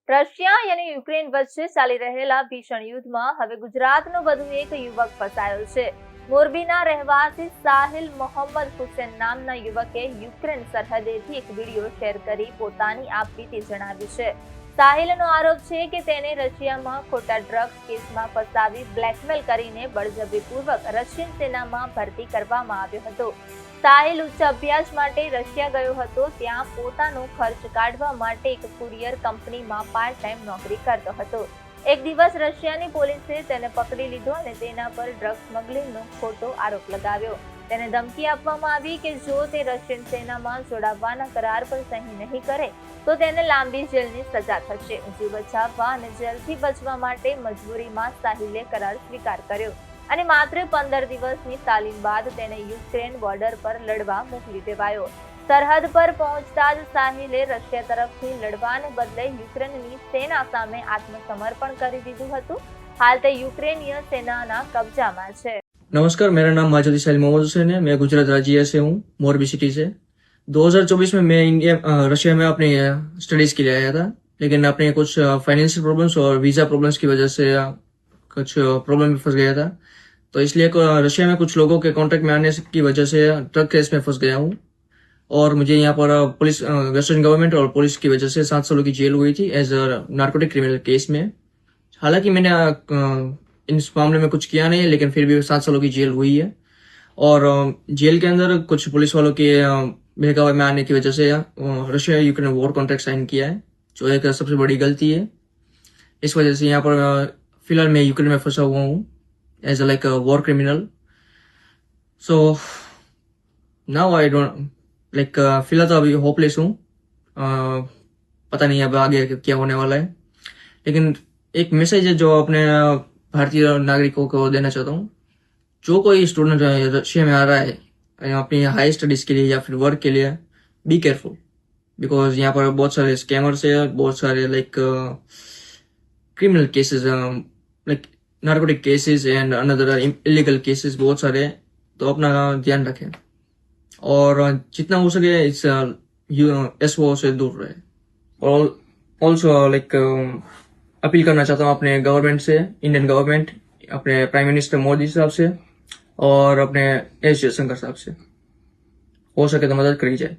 Russia અને Ukraine વચ્ચે ચાલી રહેલા ભીષણ યુદ્ધમાં હવે ગુજરાતનો વધુ એક યુવક ફસાયો છે. મોરબીના રહેવાસી સાહિલ મોહમ્મદ હુસેન નામના યુવકે યુક્રેન સરહદેથી એક વિડીયો શેર કરી પોતાની આપવીતી જણાવી છે. સાહિલનો આરોપ છે કે તેને રશિયામાં ખોટા ડ્રગ્સ કેસમાં ફસાવી બ્લેકમેલ કરીને બળજબરીપૂર્વક રશિયન સેનામાં ભરતી કરવામાં આવ્યો હતો. સાહિલ ઉચ્ચ અભ્યાસ માટે રશિયા ગયો હતો. ત્યાં પોતાનો ખર્ચ કાઢવા માટે એક કુરિયર કંપનીમાં પાર્ટ ટાઈમ નોકરી કરતો હતો. એક દિવસ રશિયાની પોલીસે તેને પકડી લીધો અને તેના પર ડ્રગ્સ સ્મગલિંગનો ખોટો આરોપ લગાવ્યો. તેને ધમકી આપવામાં આવી કે જો તે રશિયન સેનામાં જોડાવાના કરાર પર સહી નહીં કરે તો તેને લાંબી જેલની સજા થશે. જીવ બચાવવા અને જેલથી બચવા માટે મજબૂરીમાં સાહિલે કરાર સ્વીકાર કર્યો અને માત્ર 15 દિવસની તાલીમ બાદ તેને યુક્રેન બોર્ડર પર લડવા મોકલી દેવાયો. સરહદ પર પહોંચતા જ સાહિલે રશિયા તરફથી લડવાને બદલે યુક્રેનની સેના સામે આત્મસમર્પણ કરી દીધું હતું. हाल ते यूक्रेनियन सेना कब्जा में है। नमस्कार, मेरा नाम माजदी साहिल मोहम्मद हुसैन है। मैं गुजरात राज्य से हूँ, मोरबी सिटी से। 2024 में मैं रशिया में अपनी स्टडीज के लिए आया था, लेकिन अपने कुछ फाइनेंशियल प्रॉब्लम्स और वीजा प्रॉब्लम्स की वजह से कुछ प्रॉब्लम में फंस गया था। तो इसलिए रशिया में कुछ लोगों के कॉन्टेक्ट में आने की वजह से ड्रग केस में फंस गया हूँ और मुझे यहाँ पर पुलिस, वेस्टर्न गवर्नमेंट और पुलिस की वजह से 7 सालों की जेल हुई थी as a narcotic criminal case में। हालांकि मैंने इस मामले में कुछ किया नहीं, लेकिन फिर भी 7 सालों की जेल हुई है। और जेल के अंदर कुछ पुलिस वालों के बहकावे में आने की वजह से Russia Ukraine war contract sign किया है, जो एक सबसे बड़ी गलती है। इस वजह से यहाँ पर फिलहाल मैं यूक्रेन में फंसा हुआ हूँ as like war criminal. So now I don't like, फिलहाल तो अभी होपलेस हूँ, पता नहीं अब आगे क्या होने वाला है। लेकिन एक मैसेज है जो अपने भारतीय नागरिकों को देना चाहता हूँ। जो कोई स्टूडेंट रशिया में आ रहा है अपनी हाई स्टडीज के लिए या फिर वर्क के लिए, बी केयरफुल, बिकॉज यहाँ पर बहुत सारे स्कैमर्स है, बहुत सारे like criminal cases, like narcotic cases and another illegal cases बहुत सारे हैं। तो अपना ध्यान रखें और जितना हो सके इस एसओ से दूर रहे। और ऑल्सो लाइक अपील करना चाहता हूँ अपने गवर्नमेंट से, इंडियन गवर्नमेंट, अपने प्राइम मिनिस्टर मोदी साहब से और अपने एस जयशंकर साहब से, हो सके तो मदद करी जाए।